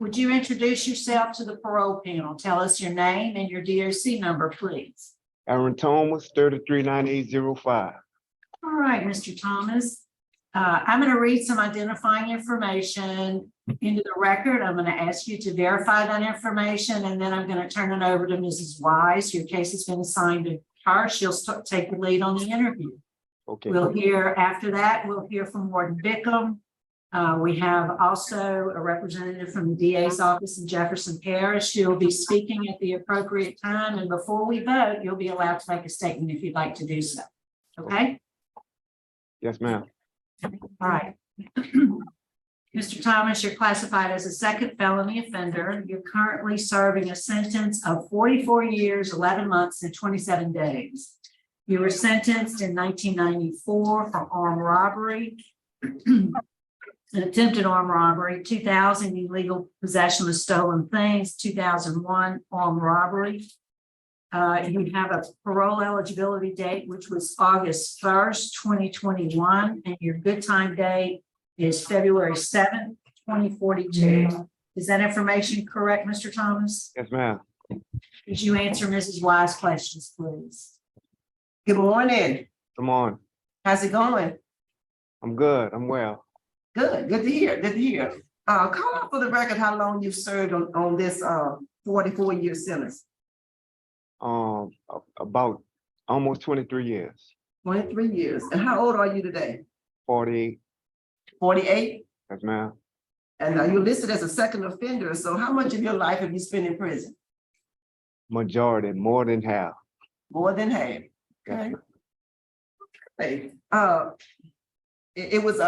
Would you introduce yourself to the parole panel? Tell us your name and your DOC number, please. Aaron Thomas, 339805. All right, Mr. Thomas. I'm going to read some identifying information into the record. I'm going to ask you to verify that information, and then I'm going to turn it over to Mrs. Wise. Your case has been assigned to her. She'll take the lead on the interview. Okay. We'll hear after that, we'll hear from Warden Bickham. We have also a representative from the DA's office in Jefferson Parish. She'll be speaking at the appropriate time. And before we vote, you'll be allowed to make a statement if you'd like to do so. Okay? Yes, ma'am. All right. Mr. Thomas, you're classified as a second felony offender. You're currently serving a sentence of 44 years, 11 months, and 27 days. You were sentenced in 1994 for armed robbery, an attempted armed robbery, 2000 illegal possession of stolen things, 2001 armed robbery. You have a parole eligibility date, which was August 1st, 2021, and your good time date is February 7th, 2042. Is that information correct, Mr. Thomas? Yes, ma'am. Could you answer Mrs. Wise questions, please? Good morning. Come on. How's it going? I'm good. I'm well. Good. Good to hear. Good to hear. Call out for the record how long you've served on this 44-year sentence. About almost 23 years. 23 years. And how old are you today? 48. 48. Yes, ma'am. And you're listed as a second offender. So how much of your life have you spent in prison? Majority, more than half. More than half. Okay. Hey, it was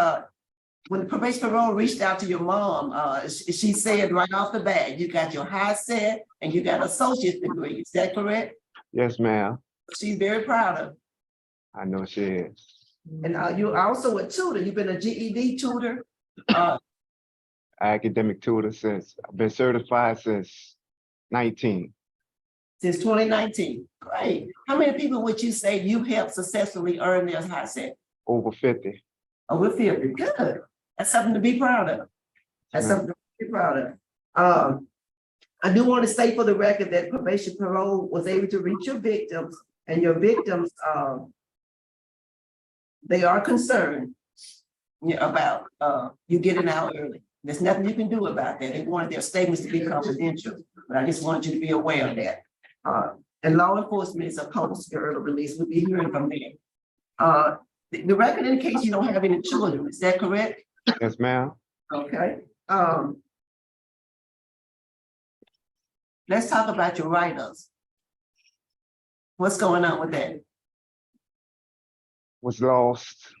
when the probation parole reached out to your mom, she said right off the bat, you got your high set and you got an associate's degree. Is that correct? Yes, ma'am. She's very proud of. I know she is. And you're also a tutor. You've been a GED tutor. Academic tutor since I've been certified since 19. Since 2019. Great. How many people would you say you helped successfully earn their high set? Over 50. Over 50. Good. That's something to be proud of. That's something to be proud of. I do want to say for the record that probation parole was able to reach your victims, and your victims, they are concerned about you getting out early. There's nothing you can do about that. They wanted their statements to be confidential, but I just wanted you to be aware of that. And law enforcement is opposed to early release. We'll be hearing from them. The record indicates you don't have any children. Is that correct? Yes, ma'am. Okay. Let's talk about your write-ups. What's going on with that? Was lost.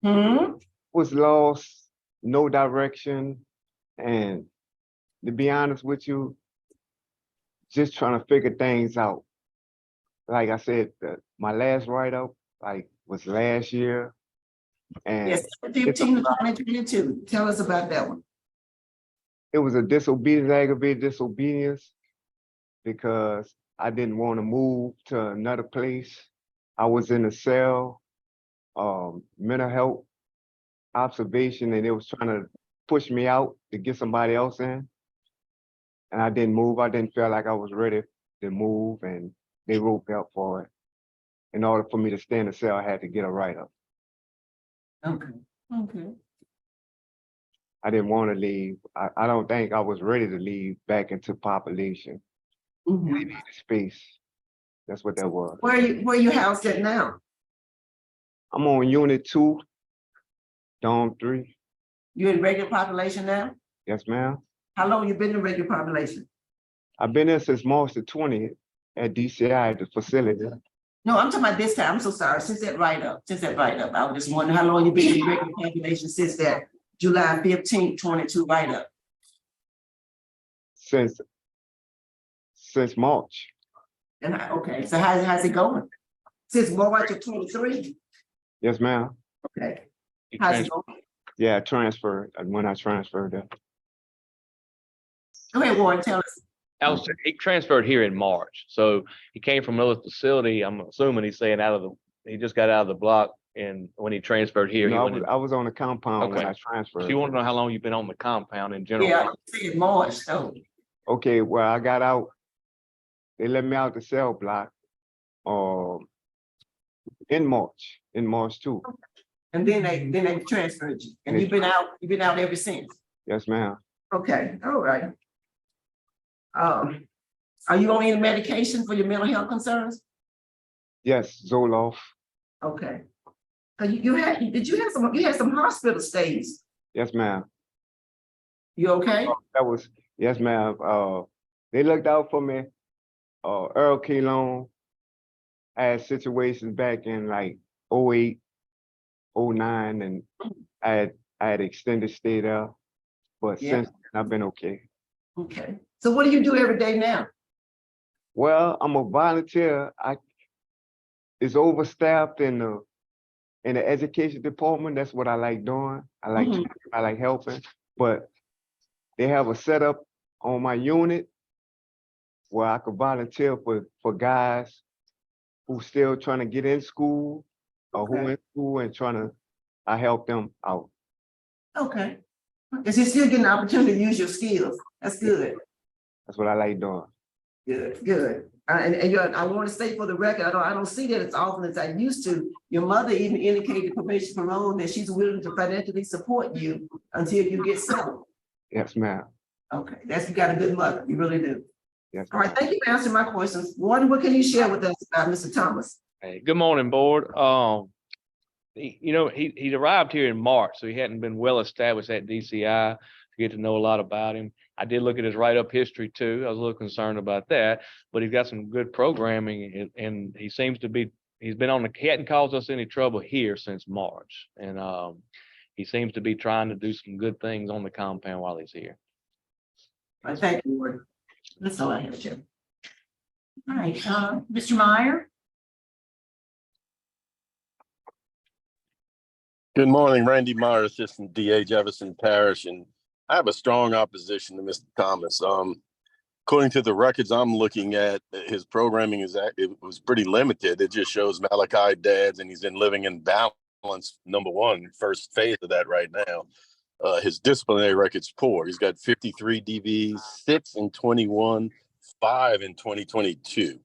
Was lost, no direction. And to be honest with you, just trying to figure things out. Like I said, my last write-up was last year. And Yes, 15 to 2022. Tell us about that one. it was a disobedience, aggravated disobedience, because I didn't want to move to another place. I was in a cell, mental health observation, and they was trying to push me out to get somebody else in. And I didn't move. I didn't feel like I was ready to move, and they wrote me up for it. In order for me to stay in the cell, I had to get a write-up. Okay. Okay. I didn't want to leave. I don't think I was ready to leave back into population. Maybe the space. That's what that was. Where you housed at now? I'm on Unit 2, Dorm 3. You in regular population now? Yes, ma'am. How long you been in regular population? I've been there since March the 20th at DCI, the facility. No, I'm talking about this time. I'm so sorry. Since that write-up, I was just wondering how long you been in regular population since that July 15th, 22 write-up. Since March. And okay, so how's it going? Since March of 23? Yes, ma'am. Okay. How's it going? Yeah, I transferred when I transferred there. Go ahead, Warren, tell us. He transferred here in March, so he came from another facility. I'm assuming he's saying he just got out of the block and when he transferred here, he No, went in. I was on the compound when Okay. I transferred. If you want to know how long you've been on the compound in general. Yeah, I said March, so, Okay, well, I got out. They let me out the cell block, in March too. and then they transferred you, and you've been out ever since. Yes, ma'am. Okay, all right. Are you on any medication for your mental health concerns? Yes, Zoloft. Okay. You had some hospital stays. Yes, ma'am. You okay? Yes, ma'am. They looked out for me. Earl Kalone. I had situations back in like 08, 09, and I had extended stay there. But Yeah. since then, I've been okay. Okay. So what do you do every day now? Well, I'm a volunteer. It's overstaffed in the education department. That's what I like doing. I like helping. But they have a setup on my unit where I could volunteer for guys who still trying to get in school or who in school and I help them out. Okay. Is you still getting the opportunity to use your skills? That's good. That's what I like doing. Good. I want to say for the record, I don't see that as often as I used to. Your mother even indicated probation parole that she's willing to financially support you until you get settled. Yes, ma'am. Okay, you got a good mother. You really do. Yes. All right, thank you for answering my questions. Warden, what can you share with us about Mr. Thomas? Hey, good morning, board. He arrived here in March, so he hadn't been well established at DCI to get to know a lot about him. I did look at his write-up history too. I was a little concerned about that, but he's got some good programming, and he seems to be. He hadn't caused us any trouble here since March, and he seems to be trying to do some good things on the compound while he's here. All right, thank you, Warden. That's all I have, Jim. All right, Mr. Meyer? Good morning, Randy Meyer, Assistant DA, Jefferson Parish, and I have a strong opposition to Mr. Thomas. According to the records I'm looking at, his programming it was pretty limited. It just shows Malachi dads, and he's in living in balance. Number one, first phase of that right now. His disciplinary record's poor. He's got 53 DVs, 6 in 21, 5 in 2022.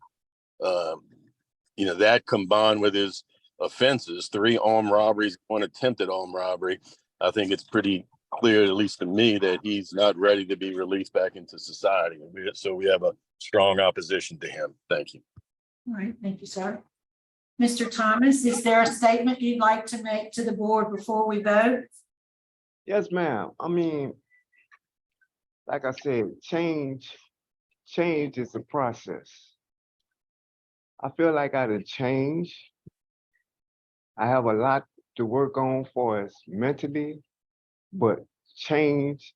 That combined with his offenses, 3 armed robberies, 1 attempted armed robbery, I think it's pretty clear, at least to me, that he's not ready to be released back into society. So we have a strong opposition to him. Thank you. All right, thank you, sir. Mr. Thomas, is there a statement you'd like to make to the board before we vote? Yes, ma'am. I mean, like I said, change is a process. I feel like I done changed. I have a lot to work on for us mentally, but change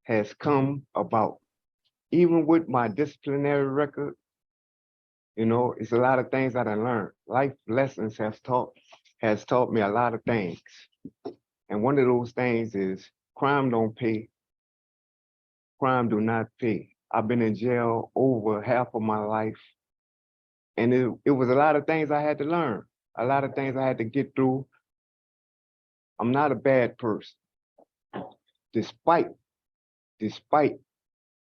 has come about. Even with my disciplinary record, it's a lot of things that I learned. Life lessons has taught me a lot of things. And one of those things is crime don't pay. Crime do not pay. I've been in jail over half of my life. And it was a lot of things I had to learn, a lot of things I had to get through. I'm not a bad person. Despite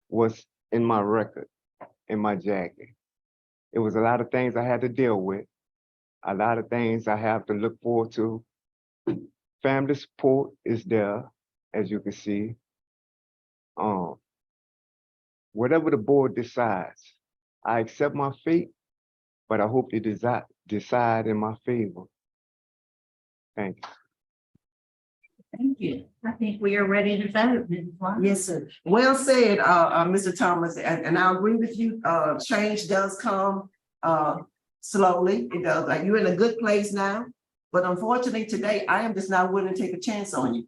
what's in my record, in my jacket. It was a lot of things I had to deal with, a lot of things I have to look forward to. Family support is there, as you can see. Whatever the board decides, I accept my fate, but I hope they decide in my favor. Thank you. Thank you. I think we are ready to vote. Yes, sir. Well said, Mr. Thomas, and I agree with you. Change does come slowly. It does. Like, you're in a good place now, but unfortunately today I am just not willing to take a chance on you.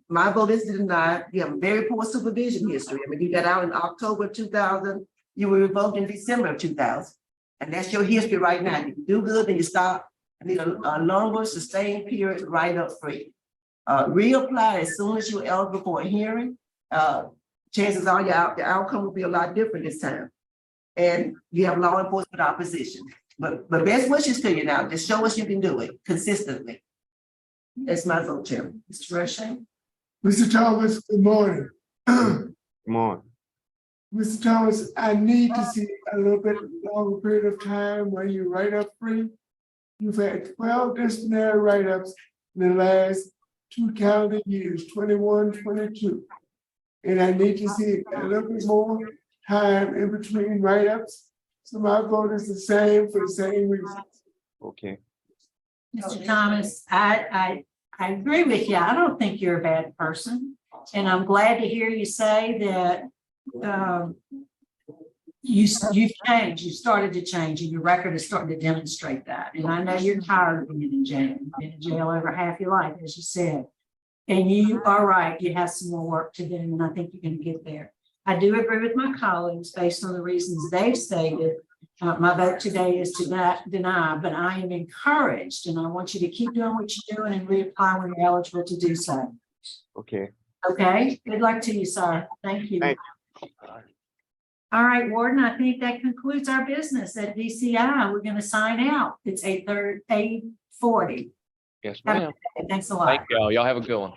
My vote is denied. You have a very poor supervision history. I mean, you got out in October 2000. You were revoked in December of 2000, and that's your history right now. You do good, then you stop. I need a longer, sustained period to write up free. Reapply as soon as you're eligible for a hearing. Chances are the outcome will be a lot different this time. And you have law enforcement opposition. But best wishes to you now. Just show us you can do it consistently. That's my vote, Chairman. Mr. Roche? Mr. Thomas, good morning. Come on. Mr. Thomas, I need to see a little bit longer period of time where you write up free. You've had 12 disciplinary write-ups in the last 2 calendar years, 21, 22. And I need to see a little bit more time in between write-ups. So my vote is the same for the same reasons. Okay. Mr. Thomas, I agree with you. I don't think you're a bad person. And I'm glad to hear you say that you've changed, you started to change, and your record is starting to demonstrate that. And I know you're tired of being in jail. You've been in jail over half your life, as you said. And you are right, you have some more work to do, and I think you're going to get there. I do agree with my colleagues based on the reasons they've stated. My vote today is to deny, but I am encouraged, and I want you to keep doing what you're doing and reapply when you're eligible to do so. Okay. Okay, good luck to you, sir. Thank you. Thank All right, Warden, I think that concludes our business at DCI. We're going to sign out. It's 8:40. Yes, ma'am. Thanks a lot. Thank y'all. Y'all have a good one.